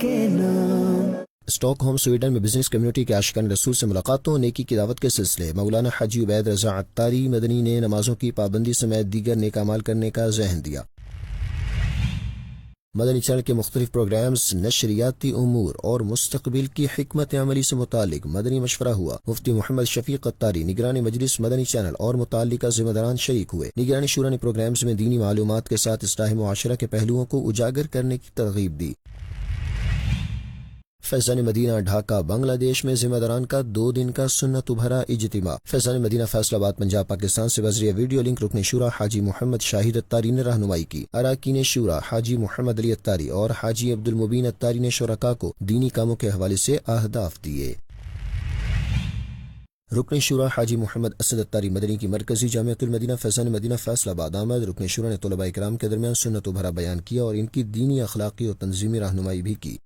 کے نام۔ Stock home Sweden میں بزنس کمیونٹی کے عاشقان رسول سے ملاقاتوں نیکی کی دعوت کے سلسلے مولانا حاجی عبید رضا عطاری مدنی نے نمازوں کی پابندی سمیت دیگر نیک اعمال کرنے کا ذہن دیا۔ مدنی چینل کے مختلف پروگرامز، نشریاتی امور اور مستقبل کی حکمت عملی سے متعلق مدنی مشورہ ہوا۔ مفتی محمد شفیق عطاری نگران مجلس مدنی چینل اور متعلقہ ذمہ داران شریک ہوئے۔ نگرانی شورا نے پروگرامز میں دینی معلومات کے ساتھ اصلاح معاشرہ کے پہلوؤں کو اجاگر کرنے کی ترغیب دی۔ فیضان مدینہ ڈھاکہ بنگلہ دیش میں ذمہ داران کا 2 دن کا سنت بھرا اجتماع۔ فیضان مدینہ فیصل آباد پنجاب پاکستان سے وزیر ویڈیو لنک رکن شورا حاجی محمد شاہد عطاری نے رہنمائی کی۔ اراکین شورا حاجی محمد علی عطاری اور حاجی عبد المبین عطاری نے شرکاء کو دینی کاموں کے حوالے سے اہداف دیے۔ رکن شورا حاجی محمد اسد عطاری مدنی کی مرکزی جامعۃ المدینہ فیضان مدینہ فیصل آباد آمد۔ رکن شورا نے طلباء کرام کے درمیان سنت بھرا بیان کیا اور ان کی دینی، اخلاقی اور تنظیمی رہنمائی بھی کی۔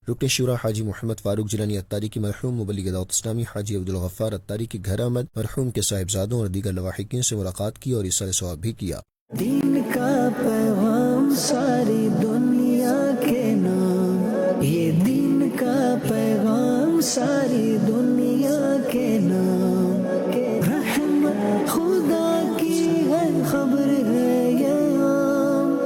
رکن شورا حاجی محمد فاروق جیلانی عطاری کی مرحوم مبلغ دعوت اسلامی حاجی عبدالغفار عطاری کے گھر آمد، مرحوم کے صاحبزادوں اور دیگر لواحقین سے ملاقات کی اور ایصال ثواب بھی کیا۔ دین کا پیغام ساری دنیا کے نام، یہ دین کا پیغام ساری دنیا کے نام، رحمت خدا کی ہے خبر ہے یہ عام،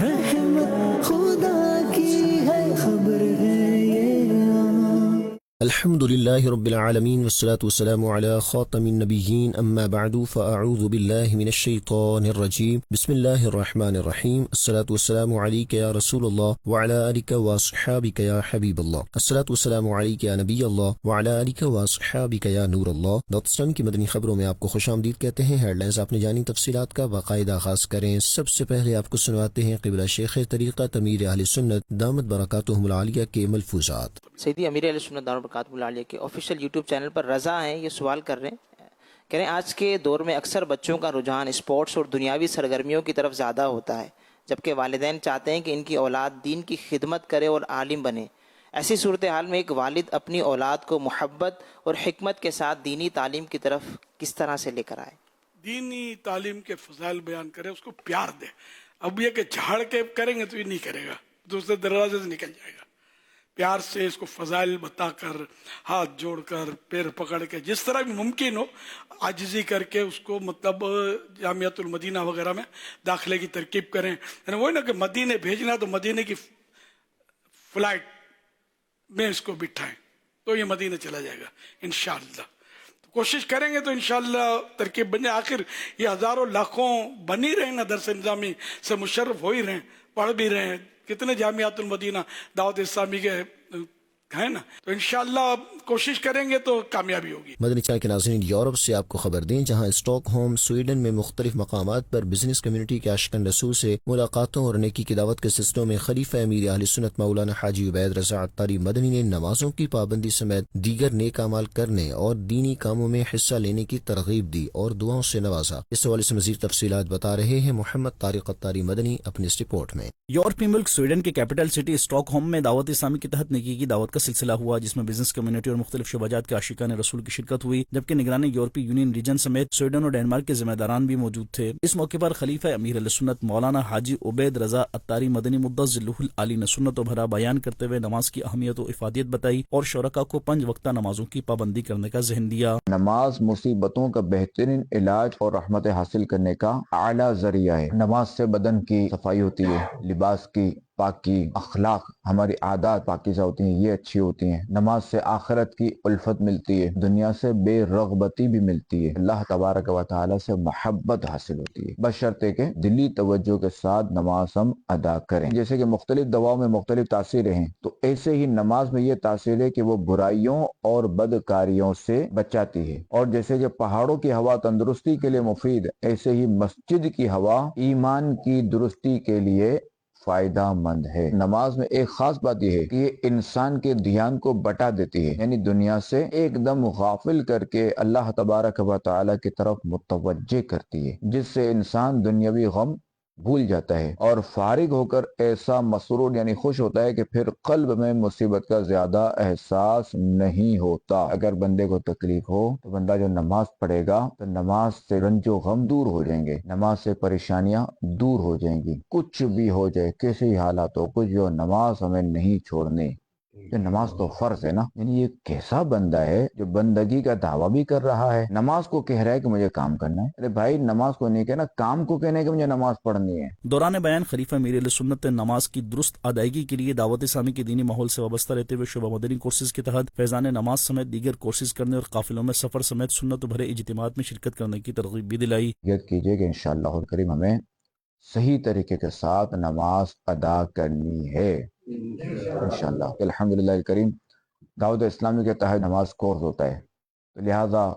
رحمت خدا کی ہے خبر ہے یہ عام۔ الحمد للہ رب العالمین والصلاة والسلام علی خاتم النبیین اما بعد فاعوذ باللہ من الشیطان الرجیم بسم اللہ الرحمن الرحیم الصلاة والسلام علیک یا رسول اللہ وعلی آلک واصحابک یا حبیب اللہ، الصلاة والسلام علیک یا نبی اللہ وعلی آلک واصحابک یا نور اللہ۔ دعوت اسلامی کی مدنی خبروں میں آپ کو خوش آمدید کہتے ہیں۔ ہیڈ لائنز آپ نے جانی، تفصیلات کا باقاعدہ آغاز کریں۔ سب سے پہلے آپ کو سنواتے ہیں قبلہ شیخ طریقہ امیر اہل سنت دامت برکاتہم العالیہ کے ملفوظات۔ سیدی امیر اہل سنت دامت برکاتہم العالیہ کے آفیشیل یوٹیوب چینل پر رضا ہیں، یہ سوال کر رہے ہیں، کہہ رہے ہیں آج کے دور میں اکثر بچوں کا رجحان اسپورٹس اور دنیاوی سرگرمیوں کی طرف زیادہ ہوتا ہے، جبکہ والدین چاہتے ہیں کہ ان کی اولاد دین کی خدمت کرے اور عالم بنے۔ ایسی صورتحال میں ایک والد اپنی اولاد کو محبت اور حکمت کے ساتھ دینی تعلیم کی طرف کس طرح سے لے کر آئے؟ دینی تعلیم کے فضائل بیان کرے، اس کو پیار دے۔ اب یہ کہ جھاڑ کے کریں گے تو یہ نہیں کرے گا، دوسرے دروازے سے نکل جائے گا۔ پیار سے اس کو فضائل بتا کر، ہاتھ جوڑ کر، پیر پکڑ کے، جس طرح بھی ممکن ہو عاجزی کر کے اس کو مطلب جامعۃ المدینہ وغیرہ میں داخلے کی ترکیب کریں۔ یعنی وہی نا کہ مدینے بھیجنا تو مدینے کی فلائٹ میں اس کو بٹھائیں تو یہ مدینے چلا جائے گا انشاءاللہ۔ تو کوشش کریں گے تو انشاءاللہ ترکیب بن جائے۔ آخر یہ ہزاروں لاکھوں بن ہی رہے نا، درس نظامی سے مشرف ہو ہی رہے ہیں، پڑھ بھی رہے ہیں، کتنے جامعات المدینہ دعوت اسلامی کے ہیں نا، تو انشاءاللہ کوشش کریں گے تو کامیابی ہوگی۔ مدنی چینل کے ناظرین، یورپ سے آپ کو خبر دیں، جہاں اسٹاک ہوم سویڈن میں مختلف مقامات پر بزنس کمیونٹی کے عاشقان رسول سے ملاقاتوں اور نیکی کی دعوت کے سلسلوں میں خلیفہ امیر اہل سنت مولانا حاجی عبید رضا عطاری مدنی نے نمازوں کی پابندی سمیت دیگر نیک اعمال کرنے اور دینی کاموں میں حصہ لینے کی ترغیب دی اور دعاؤں سے نوازا۔ اس حوالے سے مزید تفصیلات بتا رہے ہیں محمد طارق عطاری مدنی اپنی اس رپورٹ میں۔ یورپی ملک سویڈن کے کیپٹل سٹی اسٹاک ہوم میں دعوت اسلامی کے تحت نیکی کی دعوت کا سلسلہ ہوا، جس میں بزنس کمیونٹی اور مختلف شعبہ جات کے عاشقان رسول کی شرکت ہوئی، جبکہ نگران یورپی یونین ریجن سمیت سویڈن اور ڈنمارک کے ذمہ داران بھی موجود تھے۔ اس موقع پر خلیفہ امیر اہل سنت مولانا حاجی عبید رضا عطاری مدنی مدظ ذلہ العالی نے سنت و بھرا بیان کرتے ہوئے نماز کی اہمیت و افادیت بتائی اور شرکاء کو 5 وقتہ نمازوں کی پابندی کرنے کا ذہن دیا۔ نماز مصیبتوں کا بہترین علاج اور رحمت حاصل کرنے کا اعلیٰ ذریعہ ہے۔ نماز سے بدن کی صفائی ہوتی ہے، لباس کی پاکی، اخلاق، ہماری عادات پاکیزہ ہوتی ہیں، یہ اچھی ہوتی ہیں۔ نماز سے آخرت کی الفت ملتی ہے، دنیا سے بے رغبتی بھی ملتی ہے، اللہ تبارک و تعالی سے محبت حاصل ہوتی ہے، بشرطے کہ دلی توجہ کے ساتھ نماز ہم ادا کریں۔ جیسے کہ مختلف دواؤں میں مختلف تاثیریں ہیں، تو ایسے ہی نماز میں یہ تاثیر ہے کہ وہ برائیوں اور بدکاریوں سے بچاتی ہے، اور جیسے کہ پہاڑوں کی ہوا تندرستی کے لیے مفید ہے، ایسے ہی مسجد کی ہوا ایمان کی درستی کے لیے فائدہ مند ہے۔ نماز میں ایک خاص بات یہ ہے کہ یہ انسان کے دھیان کو بٹا دیتی ہے، یعنی دنیا سے ایک دم غافل کر کے اللہ تبارک و تعالی کی طرف متوجہ کرتی ہے، جس سے انسان دنیاوی غم بھول جاتا ہے اور فارغ ہو کر ایسا مسرور یعنی خوش ہوتا ہے کہ پھر قلب میں مصیبت کا زیادہ احساس نہیں ہوتا۔ اگر بندے کو تکلیف ہو تو بندہ جو نماز پڑھے گا تو نماز سے رنج و غم دور ہو جائیں گے، نماز سے پریشانیاں دور ہو جائیں گی۔ کچھ بھی ہو جائے، کیسے حالات ہو، کچھ جو نماز ہمیں نہیں چھوڑنی۔ کہ نماز تو فرض ہے نا، یعنی یہ کیسا بندہ ہے جو بندگی کا دعویٰ بھی کر رہا ہے، نماز کو کہہ رہا ہے کہ مجھے کام کرنا ہے۔ ارے بھائی نماز کو نہیں کہنا، کام کو کہنا ہے کہ مجھے نماز پڑھنی ہے۔ دوران بیان خلیفہ امیر اہل سنت نے نماز کی درست ادائیگی کے لیے دعوت اسلامی کے دینی ماحول سے وابستہ رہتے ہوئے شعبہ مدنی کورسز کے تحت فیضان نماز سمیت دیگر کورسز کرنے اور قافلوں میں سفر سمیت سنت بھرے اجتماعات میں شرکت کرنے کی ترغیب بھی دلائی۔ یاد کیجئے کہ انشاءاللہ الکریم ہمیں صحیح طریقے کے ساتھ نماز ادا کرنی ہے انشاءاللہ۔ الحمدللہ الکریم دعوت اسلامی کے تحت نماز کورس ہوتا ہے، تو لہٰذا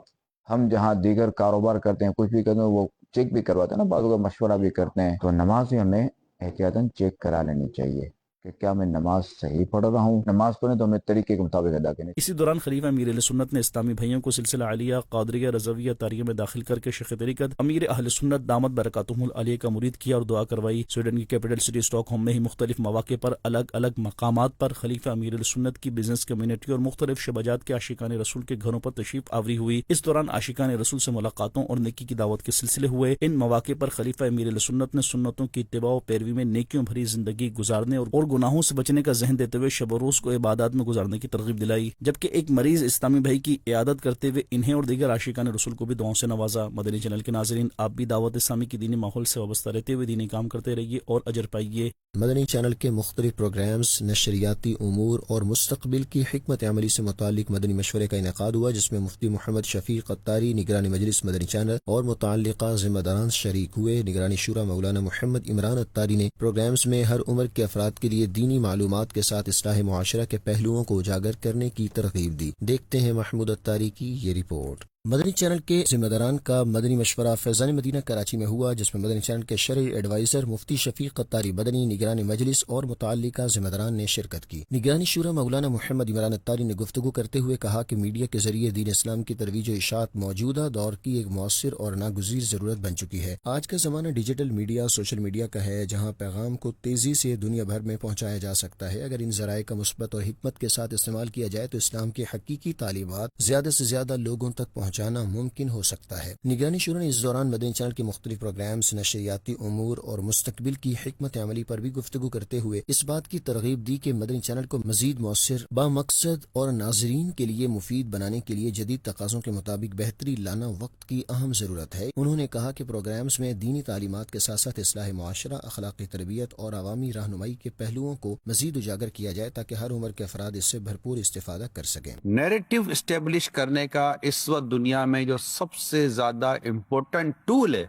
ہم جہاں دیگر کاروبار کرتے ہیں، کچھ بھی کرتے ہیں، وہ چیک بھی کرواتے ہیں نا، بعض کا مشورہ بھی کرتے ہیں، تو نماز بھی ہمیں احتیاطاً چیک کرا لینی چاہیے کہ کیا میں نماز صحیح پڑھ رہا ہوں۔ نماز پڑھیں تو ہمیں طریقے کے مطابق ادا کریں۔ اسی دوران خلیفہ امیر اہل سنت نے اسلامی بھائیوں کو سلسلہ عالیہ قادریہ رضویہ تاریہ میں داخل کر کے شیخ طریقت امیر اہل سنت دامت برکاتہم العالیہ کا مرید کیا اور دعا کروائی۔ سویڈن کی کیپٹل سٹی اسٹاک ہوم میں ہی مختلف مواقع پر الگ الگ مقامات پر خلیفہ امیر اہل سنت کی بزنس کمیونٹی اور مختلف شعبات کے عاشقان رسول کے گھروں پر تشریف آوری ہوئی۔ اس دوران عاشقان رسول سے ملاقاتوں اور نیکی کی دعوت کے سلسلے ہوئے۔ ان مواقع پر خلیفہ امیر اہل سنت نے سنتوں کی اتباع و پیروی میں نیکیوں بھری زندگی گزارنے اور گناہوں سے بچنے کا ذہن دیتے ہوئے شب و روز کو عبادات میں گزارنے کی ترغیب دلائی، جبکہ ایک مریض اسلامی بھائی کی عیادت کرتے ہوئے انہیں اور دیگر عاشقان رسول کو بھی دعاؤں سے نوازا۔ مدنی چینل کے ناظرین، آپ بھی دعوت اسلامی کی دینی ماحول سے وابستہ رہتے ہوئے دینی کام کرتے رہیے اور اجر پائیے۔ مدنی چینل کے مختلف پروگرامز، نشریاتی امور اور مستقبل کی حکمت عملی سے متعلق مدنی مشورے کا انعقاد ہوا، جس میں مفتی محمد شفیق قطاری نگرانی مجلس مدنی چینل اور متعلقہ ذمہ داران شریک ہوئے۔ نگرانی شورا مولانا محمد عمران اتاری نے پروگرامز میں ہر عمر کے افراد کے لیے دینی معلومات کے ساتھ اصلاح معاشرہ کے پہلوؤں کو اجاگر کرنے کی ترغیب دی۔ دیکھتے ہیں محمود اتاری کی یہ رپورٹ۔ مدنی چینل کے ذمہ داران کا مدنی مشورہ فیضان مدینہ کراچی میں ہوا، جس میں مدنی چینل کے شرعی ایڈوائزر مفتی شفیق قطاری مدنی، نگرانی مجلس اور متعلقہ ذمہ داران نے شرکت کی۔ نگرانی شورا مولانا محمد عمران اتاری نے گفتگو کرتے ہوئے کہا کہ میڈیا کے ذریعے دین اسلام کی ترویج و اشاعت موجودہ دور کی ایک مؤثر اور ناگزیر ضرورت بن چکی ہے۔ آج کا زمانہ ڈیجیٹل میڈیا، سوشل میڈیا کا ہے، جہاں پیغام کو تیزی سے دنیا بھر میں پہنچایا جا سکتا ہے۔ اگر ان ذرائع کا مثبت اور حکمت کے ساتھ استعمال کیا جائے تو اسلام کی حقیقی تعلیمات زیادہ سے زیادہ لوگوں تک پہنچانا ممکن ہو سکتا ہے۔ نگرانی شورا نے اس دوران مدنی چینل کے مختلف پروگرامز، نشریاتی امور اور مستقبل کی حکمت عملی پر بھی گفتگو کرتے ہوئے اس بات کی ترغیب دی کہ مدنی چینل کو مزید مؤثر، بامقصد اور ناظرین کے لیے مفید بنانے کے لیے جدید تقاضوں کے مطابق بہتری لانا وقت کی اہم ضرورت ہے۔ انہوں نے کہا کہ پروگرامز میں دینی تعلیمات کے ساتھ ساتھ اصلاح معاشرہ، اخلاقی تربیت اور عوامی رہنمائی کے پہلوؤں کو مزید اجاگر کیا جائے تاکہ ہر عمر کے افراد اس سے بھرپور استفادہ کر سکیں۔ نیریٹو اسٹیبلش کرنے کا اس وقت دنیا میں جو سب سے زیادہ امپورٹنٹ ٹول ہے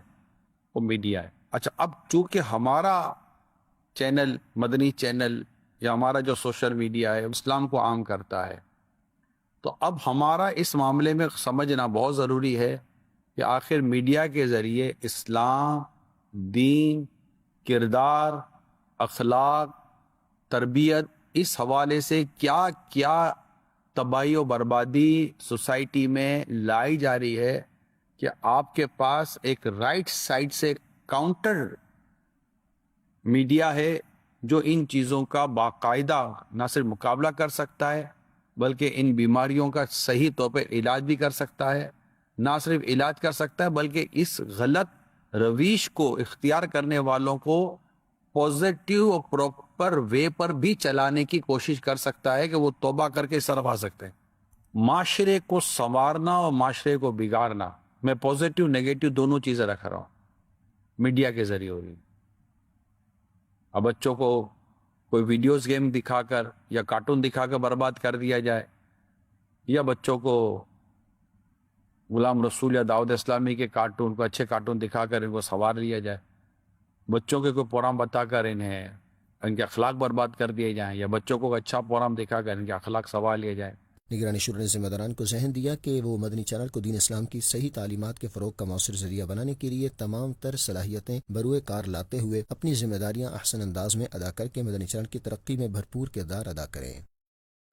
وہ میڈیا ہے۔ اچھا، اب چونکہ ہمارا چینل، مدنی چینل یا ہمارا جو سوشل میڈیا ہے اسلام کو عام کرتا ہے، تو اب ہمارا اس معاملے میں سمجھنا بہت ضروری ہے کہ آخر میڈیا کے ذریعے اسلام، دین، کردار، اخلاق، تربیت، اس حوالے سے کیا کیا تباہی و بربادی سوسائٹی میں لائی جا رہی ہے کہ آپ کے پاس ایک رائٹ سائڈ سے کاؤنٹر میڈیا ہے جو ان چیزوں کا باقاعدہ نہ صرف مقابلہ کر سکتا ہے بلکہ ان بیماریوں کا صحیح طور پہ علاج بھی کر سکتا ہے۔ نہ صرف علاج کر سکتا ہے بلکہ اس غلط رویش کو اختیار کرنے والوں کو پازیٹیو اور پراپر وے پر بھی چلانے کی کوشش کر سکتا ہے کہ وہ توبہ کر کے اس طرف آ سکتے ہیں۔ معاشرے کو سنوارنا اور معاشرے کو بگاڑنا، میں پازیٹیو نیگیٹو دونوں چیزیں رکھ رہا ہوں، میڈیا کے ذریعے ہو رہی۔ اب بچوں کو کوئی ویڈیوز گیم دکھا کر یا کارٹون دکھا کر برباد کر دیا جائے، یا بچوں کو غلام رسول یا دعوت اسلامی کے کارٹون کو، اچھے کارٹون دکھا کر ان کو سنوار لیا جائے، بچوں کے کوئی پروگرام بتا کر انہیں ان کے اخلاق برباد کر دیے جائیں، یا بچوں کو اچھا پروگرام دکھا کر ان کے اخلاق سنوار لیے جائیں۔ نگرانی شورا نے ذمہ داران کو ذہن دیا کہ وہ مدنی چینل کو دین اسلام کی صحیح تعلیمات کے فروغ کا مؤثر ذریعہ بنانے کے لیے تمام تر صلاحیتیں بروئے کار لاتے ہوئے اپنی ذمہ داریاں احسن انداز میں ادا کر کے مدنی چینل کی ترقی میں بھرپور کردار ادا کریں۔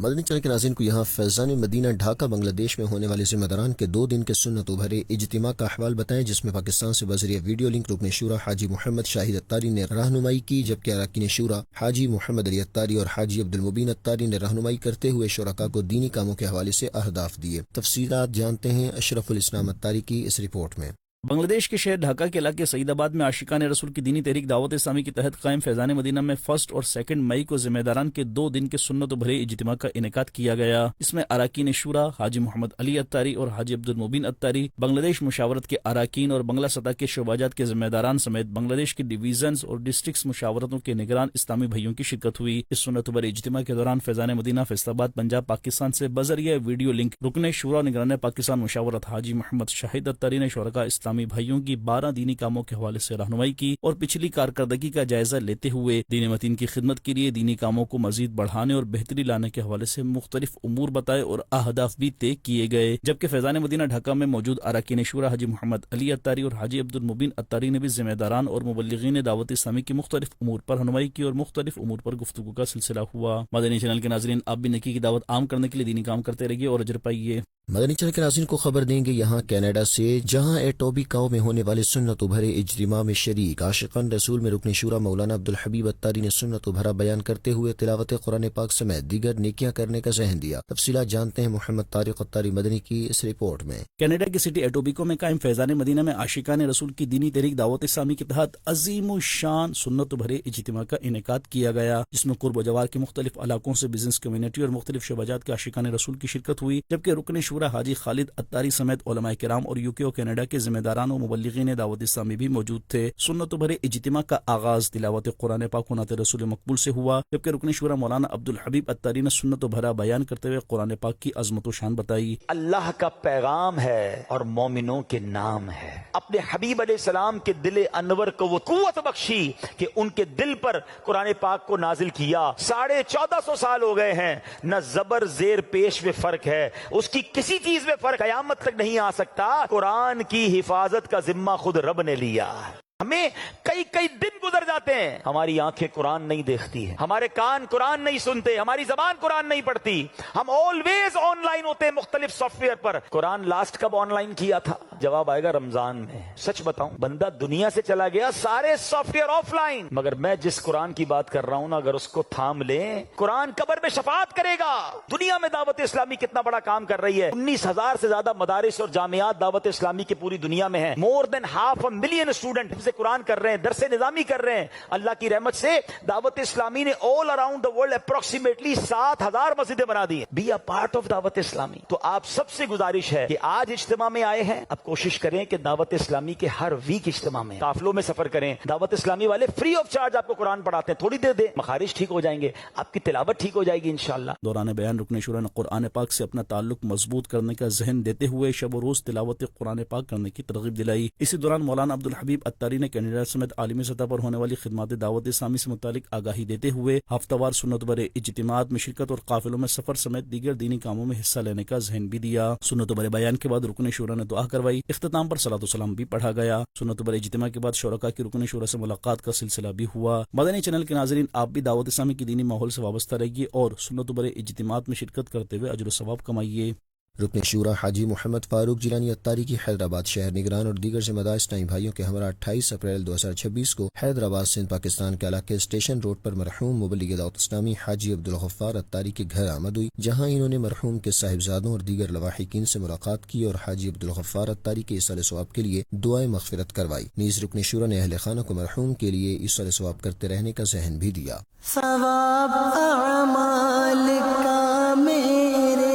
مدنی چینل کے ناظرین کو یہاں فیضان مدینہ ڈھاکہ بنگلہ دیش میں ہونے والے ذمہ داران کے 2 دن کے سنتوں بھرے اجتماع کا احوال بتائیں، جس میں پاکستان سے بذریعہ ویڈیو لنک رکن شورا حاجی محمد شاہد اتاری نے رہنمائی کی، جبکہ اراکین شورا حاجی محمد علی اتاری اور حاجی عبدالمبین اتاری نے رہنمائی کرتے ہوئے شرکاء کو دینی کاموں کے حوالے سے اہداف دیے۔ تفصیلات جانتے ہیں اشرف الاسلام اتاری کی اس رپورٹ میں۔ بنگلہ دیش کے شہر ڈھاکہ کے علاقے سعید آباد میں عاشقان رسول کی دینی تحریک دعوت اسلامی کے تحت قائم فیضان مدینہ میں 1 اور 2 مئی کو ذمہ داران کے 2 دن کے سنت و بھرے اجتماع کا انعقاد کیا گیا۔ اس میں اراکین شورا حاجی محمد علی اتاری اور حاجی عبدالمبین اتاری، بنگلہ دیش مشاورت کے اراکین اور بنگلہ سطح کے شعبہ جات کے ذمہ داران سمیت بنگلہ دیش کے ڈویژنز اور ڈسٹرکٹس مشاورتوں کے نگران اسلامی بھائیوں کی شرکت ہوئی۔ اس سنت و بھرے اجتماع کے دوران فیضان مدینہ فیصل آباد پنجاب پاکستان سے بذریعہ ویڈیو لنک رکن شورا نگران پاکستان مشاورت حاجی محمد شاہد اتاری نے شرکاء اسلامی بھائیوں کی 12 دینی کاموں کے حوالے سے رہنمائی کی اور پچھلی کارکردگی کا جائزہ لیتے ہوئے دین متین کی خدمت کے لیے دینی کاموں کو مزید بڑھانے اور بہتری لانے کے حوالے سے مختلف امور بتائے اور اہداف بھی طے کیے گئے، جبکہ فیضان مدینہ ڈھاکہ میں موجود اراکین شورا حاجی محمد علی اتاری اور حاجی عبدالمبین اتاری نے بھی ذمہ داران اور مبلغین دعوت اسلامی کی مختلف امور پر رہنمائی کی اور مختلف امور پر گفتگو کا سلسلہ ہوا۔ مدنی چینل کے ناظرین، آپ بھی نیکی کی دعوت عام کرنے کے لیے دینی کام کرتے رہیے اور اجر پائیے۔ مدنی چینل کے ناظرین کو خبر دیں گے یہاں کینیڈا سے، جہاں ایٹوبیکاؤ میں ہونے والے سنت و بھرے اجتماع میں شریک عاشقان رسول میں رکن شورا مولانا عبدالحبیب اتاری نے سنت و بھرا بیان کرتے ہوئے تلاوت قرآن پاک سمیت دیگر نیکیاں کرنے کا ذہن دیا۔ تفصیلات جانتے ہیں محمد طارق اتاری مدنی کی اس رپورٹ میں۔ کینیڈا کی سٹی ایٹوبیکو میں قائم فیضان مدینہ میں عاشقان رسول کی دینی تحریک دعوت اسلامی کے تحت عظیم الشان سنت و بھرے اجتماع کا انعقاد کیا گیا، جس میں قرب و جوار کے مختلف علاقوں سے بزنس کمیونٹی اور مختلف شعبہ جات کے عاشقان رسول کی شرکت ہوئی، جبکہ رکن شورا حاجی خالد اتاری سمیت علماء کرام اور یوکے اور کینیڈا کے ذمہ داران و مبلغین دعوت اسلامی بھی موجود تھے۔ سنت و بھرے اجتماع کا آغاز تلاوت قرآن پاک و نعت رسول مقبول سے ہوا، جبکہ رکن شورا مولانا عبدالحبیب اتاری نے سنت و بھرا بیان کرتے ہوئے قرآن پاک کی عظمت و شان بتائی۔ اللہ کا پیغام ہے اور مومنوں کے نام ہے۔ اپنے حبیب علیہ السلام کے دل انور کو وہ قوت بخشی کہ ان کے دل پر قرآن پاک کو نازل کیا۔ 1450 سال ہو گئے ہیں، نہ زبر زیر پیش میں فرق ہے، اس کی کسی چیز میں فرق قیامت تک نہیں آ سکتا۔ قرآن کی حفاظت کا ذمہ خود رب نے لیا۔ ہمیں کئی دن گزر جاتے ہیں، ہماری آنکھیں قرآن نہیں دیکھتی ہیں، ہمارے کان قرآن نہیں سنتے، ہماری زبان قرآن نہیں پڑھتی، ہم آلویز آن لائن ہوتے ہیں مختلف soft where per. Quran last کب آن لائن کیا تھا؟ جواب آئے گا رمضان میں۔ سچ بتاؤں، بندہ دنیا سے چلا گیا، سارے سافٹ ویئر آف لائن، مگر میں جس قرآن کی بات کر رہا ہوں نا، اگر اس کو تھام لیں، قرآن قبر میں شفاعت کرے گا۔ دنیا میں دعوت اسلامی کتنا بڑا کام کر رہی ہے، 19,000 سے زیادہ مدارس اور جامعات دعوت اسلامی کی پوری دنیا میں ہیں، مور دین 500,000 اسٹوڈنٹ سے قرآن کر رہے ہیں، درس نظامی کر رہے ہیں۔ اللہ کی رحمت سے دعوت اسلامی نے all around the world approximately 7,000 مسجدیں بنا دی ہیں۔ Be a part of دعوت اسلامی۔ تو آپ سب سے گزارش ہے کہ آج اجتماع میں آئے ہیں، اب کوشش کریں کہ دعوت اسلامی کے ہر ویک اجتماع میں قافلوں میں سفر کریں۔ دعوت اسلامی والے فری آف چارج آپ کو قرآن پڑھاتے ہیں، تھوڑی دیر دیں، مخارج ٹھیک ہو جائیں گے، آپ کی تلاوت ٹھیک ہو جائے گی انشاءاللہ۔ دوران بیان رکن شورا نے قرآن پاک سے اپنا تعلق مضبوط کرنے کا ذہن دیتے ہوئے شب و روز تلاوت قرآن پاک کرنے کی ترغیب دلائی۔ اسی دوران مولانا عبدالحبیب اتاری نے کینیڈا سمیت عالمی سطح پر ہونے والی خدمات دعوت اسلامی سے متعلق آگاہی دیتے ہوئے ہفتہ وار سنت بھرے اجتماعات میں شرکت اور قافلوں میں سفر سمیت دیگر دینی کاموں میں حصہ لینے کا ذہن بھی دیا۔ سنت بھرے بیان کے بعد رکن شورا نے دعا کروائی، اختتام پر صلاۃ و سلام بھی پڑھا گیا۔ سنت بھرے اجتماع کے بعد شرکاء کی رکن شورا سے ملاقات کا سلسلہ بھی ہوا۔ مدنی چینل کے ناظرین، آپ بھی دعوت اسلامی کی دینی ماحول سے وابستہ رہیے اور سنت بھرے اجتماعات میں شرکت کرتے ہوئے اجر و ثواب کمائیے۔ رکن شورا حاجی محمد فاروق جیلانی اتاری کی حیدرآباد شہر نگران اور دیگر ذمہ دار اسلامی بھائیوں کے ہمراہ 28 اپریل 2026 کو حیدرآباد سندھ پاکستان کے علاقے اسٹیشن روڈ پر مرحوم مبلغ دعوت اسلامی حاجی عبدالغفار اتاری کے گھر آمد ہوئی، جہاں انہوں نے مرحوم کے صاحبزادوں اور دیگر لواحقین سے ملاقات کی اور حاجی عبدالغفار اتاری کے ایصال ثواب کے لیے دعائیں مغفرت کروائی۔ نیز رکن شورا نے اہل خانہ کو مرحوم کے لیے ایصال ثواب کرتے رہنے کا ذہن بھی دیا۔ ثواب اعمال کا میرے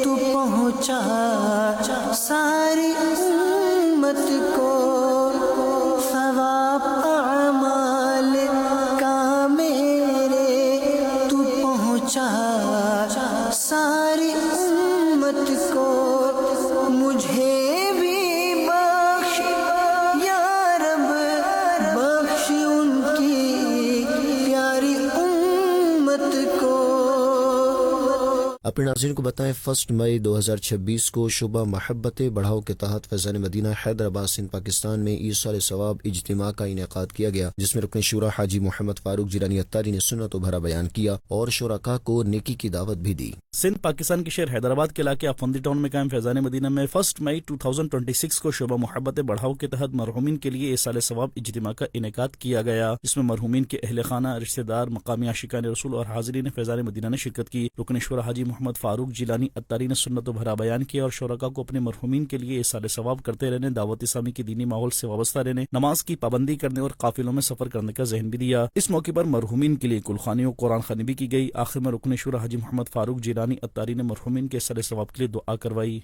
تو پہنچا ساری امت کو، ثواب اعمال کا میرے تو پہنچا ساری امت کو، مجھے بھی بخش یا رب، بخش ان کی پیاری امت کو۔ اپنے ناظرین کو بتائیں 1 مئی 2026 کو شعبہ محبت بڑھاؤ کے تحت فیضان مدینہ حیدرآباد سندھ پاکستان میں ایصال ثواب اجتماع کا انعقاد کیا گیا، جس میں رکن شورا حاجی محمد فاروق جیلانی اتاری نے سنت و بھرا بیان کیا اور شرکاء کو نیکی کی دعوت بھی دی۔ سندھ پاکستان کے شہر حیدرآباد کے علاقے افندی ٹاؤن میں قائم فیضان مدینہ میں 1 مئی 2026 کو شعبہ محبت بڑھاؤ کے تحت مرحومین کے لیے ایصال ثواب اجتماع کا انعقاد کیا گیا، جس میں مرحومین کے اہل خانہ، رشتہ دار، مقامی عاشقان رسول اور حاضرین فیضان مدینہ نے شرکت کی۔ رکن شورا حاجی محمد فاروق جیلانی اتاری نے سنت و بھرا بیان کیا اور شرکاء کو اپنے مرحومین کے لیے ایصال ثواب کرتے رہنے، دعوت اسلامی کے دینی ماحول سے وابستہ رہنے، نماز کی پابندی کرنے اور قافلوں میں سفر کرنے کا ذہن بھی دیا۔ اس موقع پر مرحومین کے لیے کلخانی و قرآن خوانی بھی کی گئی۔ آخر میں رکن شورا حاجی محمد فاروق جیلانی اتاری نے مرحومین کے ایصال ثواب کے لیے دعا کروائی۔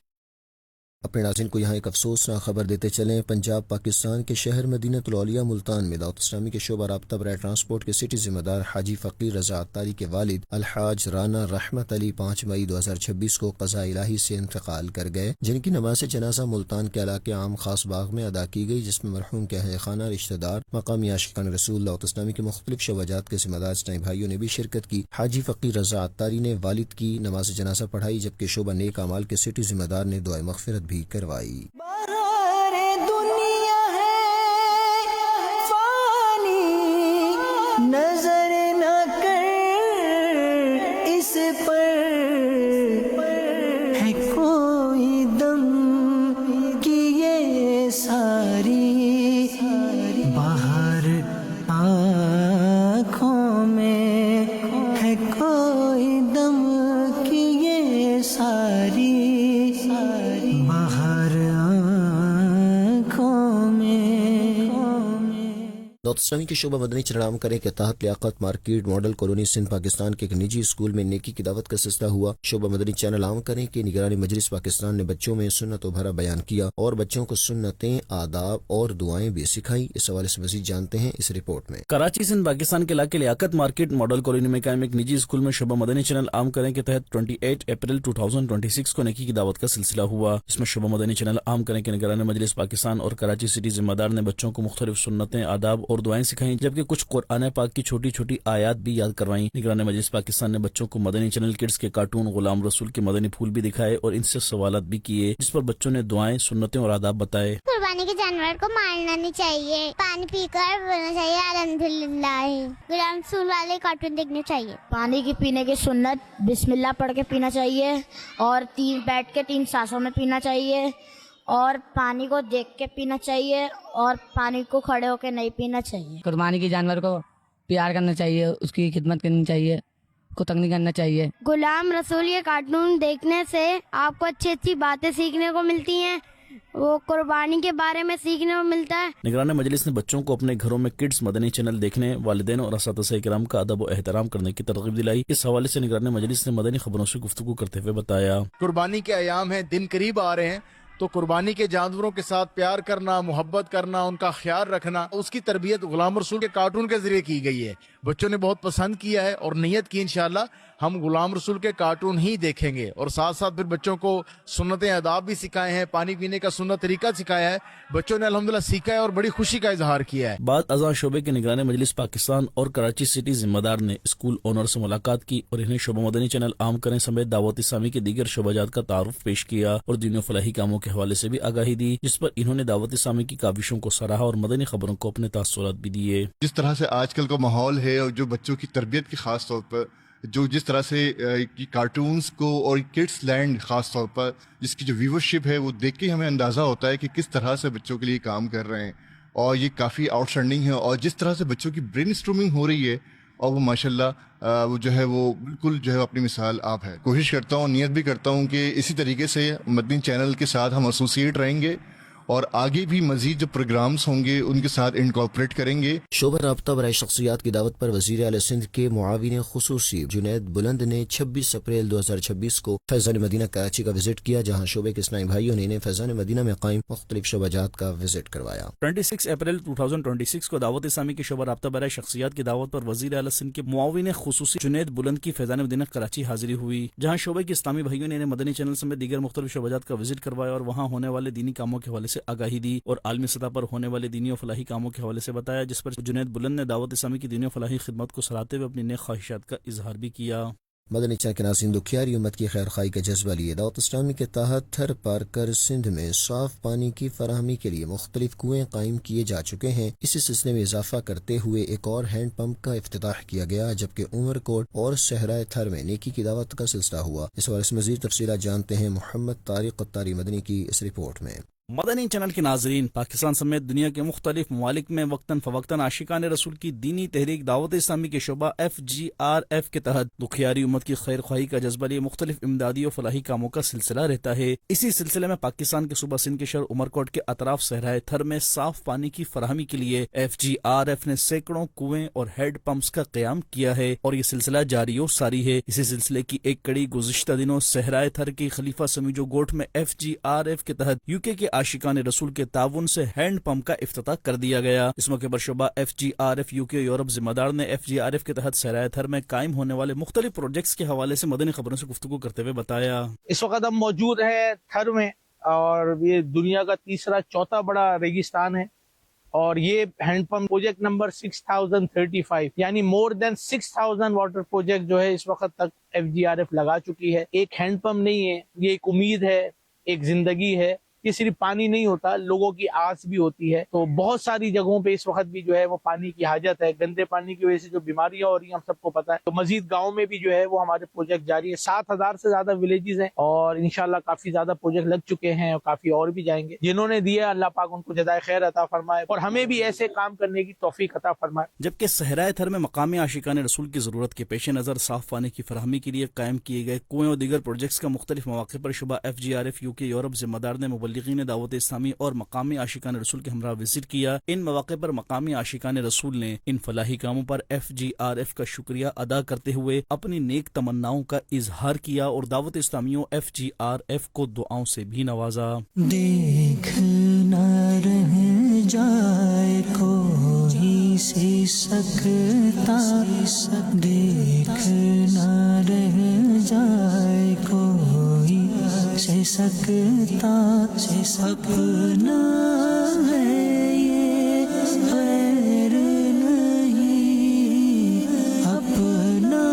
اپنے ناظرین کو یہاں ایک افسوسناک خبر دیتے چلیں، پنجاب پاکستان کے شہر مدینہ الاولیاء ملتان میں دعوت اسلامی کے شعبہ رابطہ برائے ٹرانسپورٹ کے سٹی ذمہ دار حاجی فقیر رضا اتاری کے والد الحاج رانا رحمت علی 5 مئی 2026 کو قضاء الہی سے انتقال کر گئے، جن کی نماز جنازہ ملتان کے علاقے عام خاص باغ میں ادا کی گئی، جس میں مرحوم کے اہل خانہ، رشتہ دار، مقامی عاشقان رسول دعوت اسلامی کے مختلف شعبات کے ذمہ دار اسلامی بھائیوں نے بھی شرکت کی۔ حاجی فقیر رضا اتاری نے والد کی نماز جنازہ پڑھائی، جبکہ شعبہ نیک اعمال کے سٹی ذمہ دار نے دعائے مغفرت بھی کروائی۔ بہار دنیا ہے فانی، نظر نہ کر اس پر، ہے کوئی دم کی یہ ساری باہر آنکھوں میں، ہے کوئی دم کی یہ ساری باہر دعوت اسلامی کے شعبہ مدنی چینل عام کریں کے تحت Liaquat market model colony Sindh Pakistan کے ایک نجی اسکول میں نیکی کی دعوت کا سلسلہ ہوا۔ شعبہ مدنی چینل عام کریں کہ نگرانی مجلس پاکستان نے بچوں میں سنت و بھرا بیان کیا اور بچوں کو سنتیں، آداب اور دعائیں بھی سکھائیں۔ اس حوالے سے مزید جانتے ہیں اس رپورٹ میں۔ کراچی سندھ پاکستان کے علاقے لیاقت مارکیٹ ماڈل کالونی میں قائم ایک نجی اسکول میں شعبہ مدنی چینل عام کریں کے تحت 28 اپریل 2026 کو نیکی کی دعوت کا سلسلہ ہوا، اس میں شعبہ مدنی چینل عام کریں کے نگران مجلس پاکستان اور کراچی سٹی ذمہ دار نے بچوں کو مختلف سنتیں، آداب اور دعائیں سکھائیں، جبکہ کچھ قرآن پاک کی چھوٹی چھوٹی آیات بھی یاد کروائیں۔ نگران مجلس پاکستان نے بچوں کو مدنی چینل کڈز کے کارٹون غلام رسول کے مدنی پھول بھی دکھائے اور ان سے سوالات بھی کیے، جس پر بچوں نے دعائیں، سنتیں اور آداب بتائے۔ قربانی کے جانور کو مارنا نہیں چاہیے، پانی پی کر بولنا چاہیے الحمدللہ، غلام رسول والے کارٹون دیکھنے چاہیے۔ پانی کی پینے کی سنت بسم اللہ پڑھ کے پینا چاہیے اور بیٹھ کے 3 سانسوں میں پینا چاہیے اور پانی کو دیکھ کے پینا چاہیے اور پانی کو کھڑے ہو کے نہیں پینا چاہیے۔ قربانی کے جانور کو پیار کرنا چاہیے، اس کی خدمت کرنی چاہیے، کو تنگ نہیں کرنا چاہیے۔ غلام رسول یہ کارٹون دیکھنے سے آپ کو اچھی اچھی باتیں سیکھنے کو ملتی ہیں، وہ قربانی کے بارے میں سیکھنے کو ملتا ہے۔ نگران مجلس نے بچوں کو اپنے گھروں میں کڈز مدنی چینل دیکھنے، والدین اور اساتذہ کرام کا ادب و احترام کرنے کی ترغیب دلائی۔ اس حوالے سے نگران مجلس نے مدنی خبروں سے گفتگو کرتے ہوئے بتایا، قربانی کے ایام ہیں، دن قریب آ رہے ہیں، تو قربانی کے جانوروں کے ساتھ پیار کرنا، محبت کرنا، ان کا خیال رکھنا، اس کی تربیت غلام رسول کے کارٹون کے ذریعے کی گئی ہے۔ بچوں نے بہت پسند کیا ہے اور نیت کی انشاءاللہ ہم غلام رسول کے کارٹون ہی دیکھیں گے، اور ساتھ ساتھ پھر بچوں کو سنتیں، آداب بھی سکھائے ہیں، پانی پینے کا سنت طریقہ سکھایا ہے، بچوں نے الحمدللہ سیکھا ہے اور بڑی خوشی کا اظہار کیا ہے۔ بعد ازاں شعبے کے نگران مجلس پاکستان اور کراچی سٹی ذمہ دار نے اسکول اونر سے ملاقات کی اور انہیں شعبہ مدنی چینل عام کریں سمیت دعوت اسلامی کے دیگر شعبہ جات کا تعارف پیش کیا اور دین و فلاحی کاموں کے حوالے سے بھی آگاہی دی، جس پر انہوں نے دعوت اسلامی کی کاوشوں کو سراہا اور مدنی خبروں کو اپنے تاثرات بھی دیے۔ جس طرح سے آج کل کا ماحول ہے اور جو بچوں کی تربیت کی خاص طور پر جس طرح سے کارٹونز کو اور کڈس لینڈ خاص طور پر جس کی جو ویورشپ ہے وہ دیکھ کے ہمیں اندازہ ہوتا ہے کہ کس طرح سے بچوں کے لیے کام کر رہے ہیں، اور یہ کافی آؤٹ اسٹینڈنگ ہے، اور جس طرح سے بچوں کی برین اسٹرومنگ ہو رہی ہے اور وہ ماشاءاللہ وہ جو ہے وہ بالکل جو ہے اپنی مثال آپ ہے۔ کوشش کرتا ہوں، نیت بھی کرتا ہوں کہ اسی طریقے سے مدنی چینل کے ساتھ ہم ایسوسیٹ رہیں گے اور آگے بھی مزید جو پروگرامز ہوں گے ان کے ساتھ انکارپوریٹ کریں گے۔ شعبہ رابطہ برائے شخصیات کی دعوت پر وزیر اعلی سندھ کے معاون خصوصی جنید بلند نے 26 اپریل 2026 کو فیضان مدینہ کراچی کا وزٹ کیا، جہاں شعبے کے اسلامی بھائیوں نے انہیں فیضان مدینہ میں قائم مختلف شعبہ جات کا وزٹ کروایا۔ 26 اپریل 2026 کو دعوت اسلامی کے شعبہ رابطہ برائے شخصیات کی دعوت پر وزیر اعلی سندھ کے معاون خصوصی جنید بلند کی فیضان مدینہ کراچی حاضری ہوئی، جہاں شعبے کے اسلامی بھائیوں نے انہیں مدنی چینل سمیت دیگر مختلف شعبہ جات کا وزٹ کروایا اور وہاں ہونے والے دینی کاموں کے حوالے سے آگاہی دی اور عالمی سطح پر ہونے والے دینی و فلاحی کاموں کے حوالے سے بتایا، جس پر جنید بلند نے دعوت اسلامی کی دینی و فلاحی خدمت کو سراہتے ہوئے اپنی نیک خواہشات کا اظہار بھی کیا۔ مدنی چینل کے ناظرین، دکھیاری امت کی خیر خواہی کا جذبہ لیے دعوت اسلامی کے تحت تھر پار کر سندھ میں صاف پانی کی فراہمی کے لیے مختلف کنویں قائم کیے جا چکے ہیں۔ اسی سلسلے میں اضافہ کرتے ہوئے ایک اور ہینڈ پمپ کا افتتاح کیا گیا، جبکہ عمر کوٹ اور صحرائے تھر میں نیکی کی دعوت کا سلسلہ ہوا۔ اس حوالے سے مزید تفصیلات جانتے ہیں محمد طارق قطاری مدنی کی اس رپورٹ میں۔ مدنی چینل کے ناظرین، پاکستان سمیت دنیا کے مختلف ممالک میں وقتاً فوقتاً عاشقان رسول کی دینی تحریک دعوت اسلامی کے شعبہ FGRF کے تحت دکھیاری امت کی خیر خواہی کا جذبہ لیے مختلف امدادی و فلاحی کاموں کا سلسلہ رہتا ہے۔ اسی سلسلے میں پاکستان کے صوبہ سندھ کے شہر عمرکوٹ کے اطراف صحرائے تھر میں صاف پانی کی فراہمی کے لیے FGRF نے سینکڑوں کنویں اور ہیڈ پمپس کا قیام کیا ہے اور یہ سلسلہ جاری و ساری ہے۔ اسی سلسلے کی ایک کڑی گزشتہ دنوں صحرائے تھر کی خلیفہ سمیجو گوٹھ میں FGRF کے تحت UK کے عاشقان رسول کے تعاون سے ہینڈ پمپ کا افتتاح کر دیا گیا۔ اس موقع پر شعبہ FGRF UK یورپ ذمہ دار نے FGRF کے تحت صحرائے تھر میں قائم ہونے والے مختلف پروجیکٹس کے حوالے سے مدنی خبروں سے گفتگو کرتے ہوئے بتایا، اس وقت ہم موجود ہیں تھر میں اور یہ دنیا کا تیسرا چوتھا بڑا ریگستان ہے، اور یہ ہینڈ پمپ پروجیکٹ نمبر 6035 یعنی مور دین 6000 واٹر پروجیکٹ جو ہے اس وقت تک FGRF لگا چکی ہے۔ ایک ہینڈ پمپ نہیں ہے، یہ ایک امید ہے، ایک زندگی ہے۔ یہ صرف پانی نہیں ہوتا، لوگوں کی آس بھی ہوتی ہے۔ تو بہت ساری جگہوں پہ اس وقت بھی جو ہے وہ پانی کی حاجت ہے، گندے پانی کی وجہ سے جو بیماریاں ہو رہی ہیں ہم سب کو پتا ہے۔ تو مزید گاؤں میں بھی جو ہے وہ ہمارے پروجیکٹ جاری ہے۔ 7000 سے زیادہ ولیجز ہیں اور انشاءاللہ کافی زیادہ پروجیکٹ لگ چکے ہیں اور کافی اور بھی جائیں گے۔ جنہوں نے دیا اللہ پاک ان کو جزائے خیر عطا فرمائے اور ہمیں بھی ایسے کام کرنے کی توفیق عطا فرمائے۔ جبکہ صحرائے تھر میں مقامی عاشقان رسول کی ضرورت کے پیش نظر صاف پانی کی فراہمی کے لیے قائم کیے گئے کنویں اور دیگر پروجیکٹس کا مختلف مواقع پر شعبہ FGRF UK یورپ ذمہ دار نے مبلغین دعوت اسلامی اور مقامی عاشقان رسول کے ہمراہ وزٹ کیا۔ ان مواقع پر مقامی عاشقان رسول نے ان فلاحی کاموں پر FGRF کا شکریہ ادا کرتے ہوئے اپنی نیک تمناؤں کا اظہار کیا اور دعوت اسلامیوں FGRF کو دعاؤں سے بھی نوازا۔ دیکھ نہ رہ جائے کوئی سی سکتا، دیکھ نہ رہ جائے کوئی سے سکتا، اپنا ہے یہ غیر نہیں، اپنا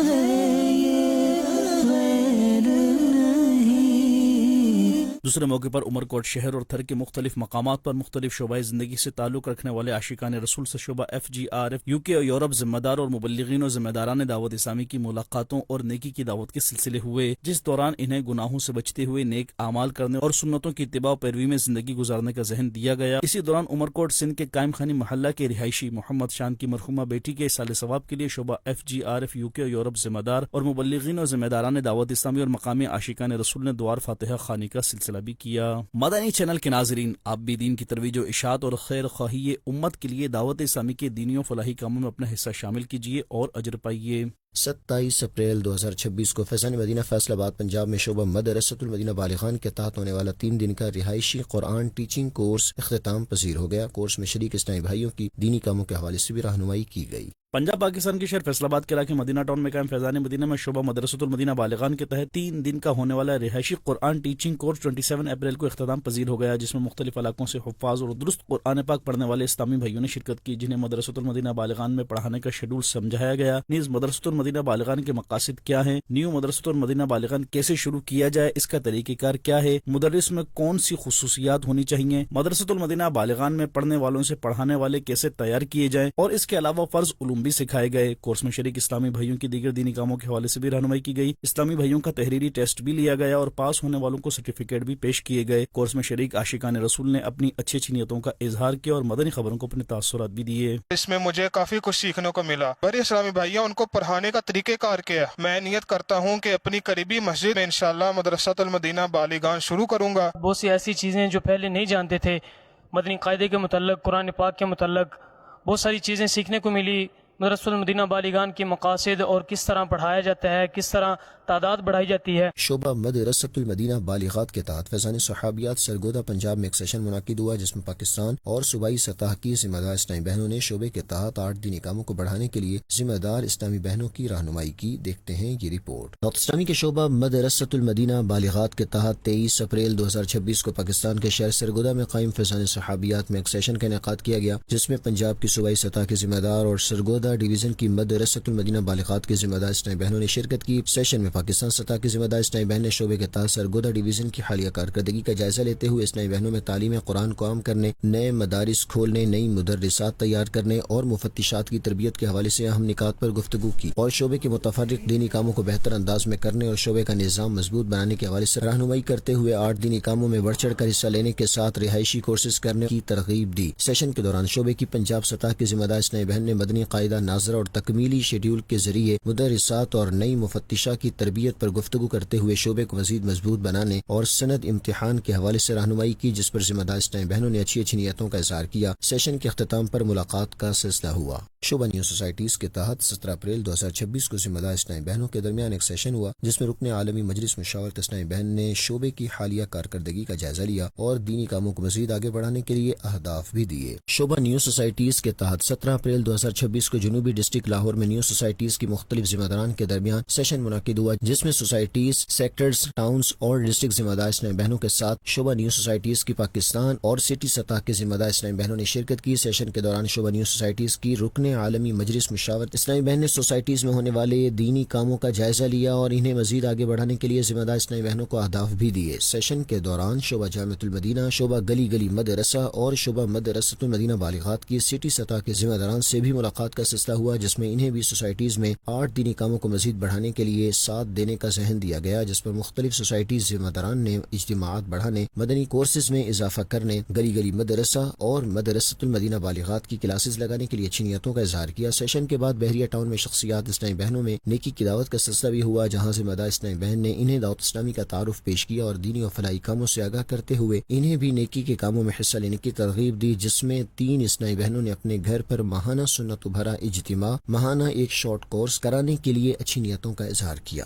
ہے یہ غیر نہیں۔ دوسرے موقع پر عمرکوٹ شہر اور تھر کے مختلف مقامات پر مختلف شعبۂ زندگی سے تعلق رکھنے والے عاشقان رسول سے شعبہ FGRF UK اور یورپ ذمہ دار اور مبلغین و ذمہ داران دعوت اسلامی کی ملاقاتوں اور نیکی کی دعوت کے سلسلے ہوئے، جس دوران انہیں گناہوں سے بچتے ہوئے نیک اعمال کرنے اور سنتوں کی اتباع و پیروی میں زندگی گزارنے کا ذہن دیا گیا۔ اسی دوران عمرکوٹ سندھ کے قائم خانی محلہ کے رہائشی محمد شان کی مرحومہ بیٹی کے سال ثواب کے لیے شعبہ FGRF UK اور یورپ ذمہ دار اور مبلغین و ذمہ داران دعوت اسلامی اور مقامی عاشقان رسول نے دوار فاتحہ خوانی کا سلسلہ بھی کیا۔ مدنی چینل کے ناظرین، آپ بھی دین کی ترویج و اشاعت اور خیر خواہی امت کے لیے دعوت اسلامی کے دینی و فلاحی کاموں میں اپنا حصہ شامل کیجیے اور اجر پائیے۔ 27 اپریل 2026 کو فیضان مدینہ فیصل آباد پنجاب میں شعبہ مدرسۃ المدینہ بالغان کے تحت ہونے والا 3 دن کا رہائشی قرآن ٹیچنگ کورس اختتام پذیر ہو گیا۔ کورس میں شریک اسلامی بھائیوں کی دینی کاموں کے حوالے سے بھی رہنمائی کی گئی۔ پنجاب پاکستان کے شہر فیصل آباد کے علاقے مدینہ ٹاؤن میں قائم فیضان مدینہ میں شعبہ مدرسۃ المدینہ بالغان کے تحت 3 دن کا ہونے والا رہائشی قرآن ٹیچنگ کورس 27 اپریل کو اختتام پذیر ہو گیا، جس میں مختلف علاقوں سے حفاظ اور درست قرآن پاک پڑھنے والے اسلامی بھائیوں نے شرکت کی، جنہیں مدرسۃ المدینہ بالغان میں پڑھانے کا شیڈول سمجھایا گیا۔ نیز مدرسۃ المدینہ بالغان کے مقاصد کیا ہیں، نیو مدرسۃ المدینہ بالغان کیسے شروع کیا جائے، اس کا طریقہ کار کیا ہے، مدرس میں کون سی خصوصیات ہونی چاہیے، مدرسۃ المدینہ بالغان میں پڑھنے والوں سے پڑھانے والے کیسے تیار کیے جائیں، اور اس کے علاوہ فرض علوم بھی سکھائے گئے۔ کورس میں شریک اسلامی بھائیوں کی دیگر دینی کاموں کے حوالے سے بھی رہنمائی کی گئی۔ اسلامی بھائیوں کا تحریری ٹیسٹ بھی لیا گیا اور پاس ہونے والوں کو سرٹیفکیٹ بھی پیش کیے گئے۔ کورس میں شریک عاشقان رسول نے اپنی اچھی اچھی نیتوں کا اظہار کیا اور مدنی خبروں کو اپنے تاثرات بھی دیے۔ اس میں مجھے کافی کچھ سیکھنے کو ملا۔ میرے اسلامی بھائیوں، ان کو پڑھانے کا طریقہ کار کیا ہے۔ میں نیت کرتا ہوں کہ اپنی قریبی مسجد میں انشاءاللہ مدرسۃ المدینہ بالغان شروع کروں گا۔ بہت سی ایسی چیزیں جو پہلے نہیں جانتے تھے، مدنی قاعدے کے متعلق، قرآن پاک کے متعلق بہت ساری چیزیں سیکھنے کو ملی۔ مدرسۃ المدینہ بالغان کے مقاصد اور کس طرح پڑھایا جاتا ہے، کس طرح تعداد بڑھائی جاتی ہے۔ شعبہ مدرسۃ المدینہ بالغات کے تحت فیضان صحابیات سرگودا پنجاب میں ایک سیشن منعقد ہوا، جس میں پاکستان اور صوبائی سطح کی ذمہ دار اسلامی بہنوں نے شعبے کے تحت 8 دینی کاموں کو بڑھانے کے لیے ذمہ دار اسلامی بہنوں کی رہنمائی کی۔ دیکھتے ہیں یہ رپورٹ۔ دعوت اسلامی کے شعبہ مدرسۃ المدینہ بالغات کے تحت 23 اپریل 2026 کو پاکستان کے شہر سرگودا میں قائم فیضان صحابیات میں ایک سیشن کا انعقاد کیا گیا، جس میں پنجاب کی صوبائی سطح کے ذمہ دار اور سرگودا گودا ڈویژن کی مدرسۃ المدینہ بالغات کے ذمہ دار اسلامی بہنوں نے شرکت کی۔ سیشن میں پاکستان سطح کے ذمہ دار اسلامی بہن نے شعبے کے تحت سرگودا ڈویژن کی حالیہ کارکردگی کا جائزہ لیتے ہوئے اسلامی بہنوں میں تعلیم قرآن کو عام کرنے، نئے مدارس کھولنے، نئی مدرسات تیار کرنے اور مفتشات کی تربیت کے حوالے سے اہم نکات پر گفتگو کی اور شعبے کے متفرق دینی کاموں کو بہتر انداز میں کرنے اور شعبے کا نظام مضبوط بنانے کے حوالے سے رہنمائی کرتے ہوئے 8 دینی کاموں میں بڑھ چڑھ کر حصہ لینے کے ساتھ رہائشی کورسز کرنے کی ترغیب دی۔ سیشن کے دوران شعبے کی پنجاب سطح کے ذمہ دار اسلامی بہن نے مدنی قاعدہ ناظرہ اور تکمیلی شیڈیول کے ذریعے مدرسات اور نئی مفتشہ کی تربیت پر گفتگو کرتے ہوئے شعبے کو مزید مضبوط بنانے اور سند امتحان کے حوالے سے رہنمائی کی، جس پر ذمہ دار اسلامی بہنوں نے اچھی نیتوں کا اظہار کیا۔ سیشن کے اختتام پر ملاقات کا سلسلہ ہوا۔ شعبہ نیو سوسائٹیز کے تحت 17 اپریل 2026 کو ذمہ دار اسلامی بہنوں کے درمیان ایک سیشن ہوا، جس میں رکن عالمی مجلس مشاورت اسلامی بہن نے شعبے کی حالیہ کارکردگی کا جائزہ لیا اور دینی کاموں کو مزید آگے بڑھانے کے لیے اہداف بھی دیے۔ شعبہ نیو سوسائٹیز کے تحت 17 اپریل 2026 کو جنوبی ڈسٹرکٹ لاہور میں نیو سوسائٹیز کی مختلف ذمہ داران کے درمیان سیشن منعقد ہوا، جس میں سوسائٹیز، سیکٹرز، ٹاؤنز اور ڈسٹرکٹ ذمہ دار اسلامی بہنوں کے ساتھ شعبہ نیو سوسائٹیز کی پاکستان اور سٹی سطح کے ذمہ دار اسلامی بہنوں نے شرکت کی۔ سیشن کے دوران شعبہ نیو سوسائٹیز کی رکن عالمی مجلس مشاورت اسلامی بہن نے سوسائٹیز میں ہونے والے دینی کاموں کا جائزہ لیا اور انہیں مزید آگے بڑھانے کے لیے ذمہ دار اسلامی بہنوں کو اہداف بھی دیے۔ سیشن کے دوران شعبہ جامعۃ المدینہ، شعبہ گلی گلی مدرسہ اور شعبہ مدرسۃ المدینہ بالغات کی سٹی سطح کے ذمہ داران سے بھی ملاقات کا سلسلہ ہوا، جس میں انہیں بھی سوسائٹیز میں 8 دینی کاموں کو مزید بڑھانے کے لیے ساتھ دینے کا ذہن دیا گیا، جس پر مختلف سوسائٹیز ذمہ داران نے اجتماعات بڑھانے، مدنی کورسز میں اضافہ کرنے، گلی گلی مدرسہ اور مدرسۃ المدینہ بالغات کی کلاسز لگانے کے لیے اچھی نیتوں کا اظہار کیا۔ سیشن کے بعد بحریہ ٹاؤن میں شخصیات اسلامی بہنوں میں نیکی کی دعوت کا سلسلہ بھی ہوا، جہاں ذمہ دار اسلامی بہن نے انہیں دعوت اسلامی کا تعارف پیش کیا اور دینی و فلاحی کاموں سے آگاہ کرتے ہوئے انہیں بھی نیکی کے کاموں میں حصہ لینے کی ترغیب دی، جس میں 3 اسلامی بہنوں نے اپنے گھر پر ماہانہ سنت و بھرا اجتماع، ماہانہ ایک شارٹ کورس کرانے کے لیے اچھی نیتوں کا اظہار کیا۔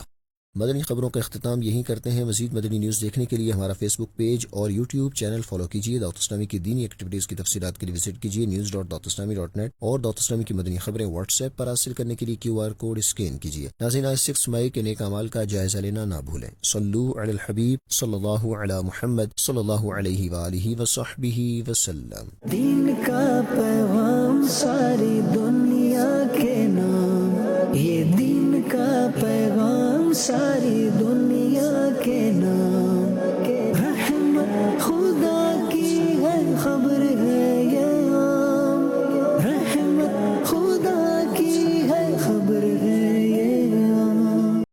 مدنی خبروں کا اختتام یہی کرتے ہیں۔ مزید مدنی نیوز دیکھنے کے لیے ہمارا فیس بک پیج اور یوٹیوب چینل فالو کیجیے۔ دعوت اسلامی کی دینی ایکٹیویٹیز کی تفصیلات کے لیے وزٹ کیجیے news.dawatislami.net اور دعوت اسلامی کی مدنی خبریں واٹس ایپ پر حاصل کرنے کے لیے QR کوڈ اسکین کیجیے۔ ناظرین، 6 مئی کے نیک اعمال کا جائزہ لینا نہ بھولیں۔ صلو علی الحبیب صلی اللہ علی محمد صلی اللہ علیہ وآلہ وصحبہ وسلم۔ دین کا پیغام ساری دنیا کے نام، یہ دین کا پیغام ساری دنیا کے نام۔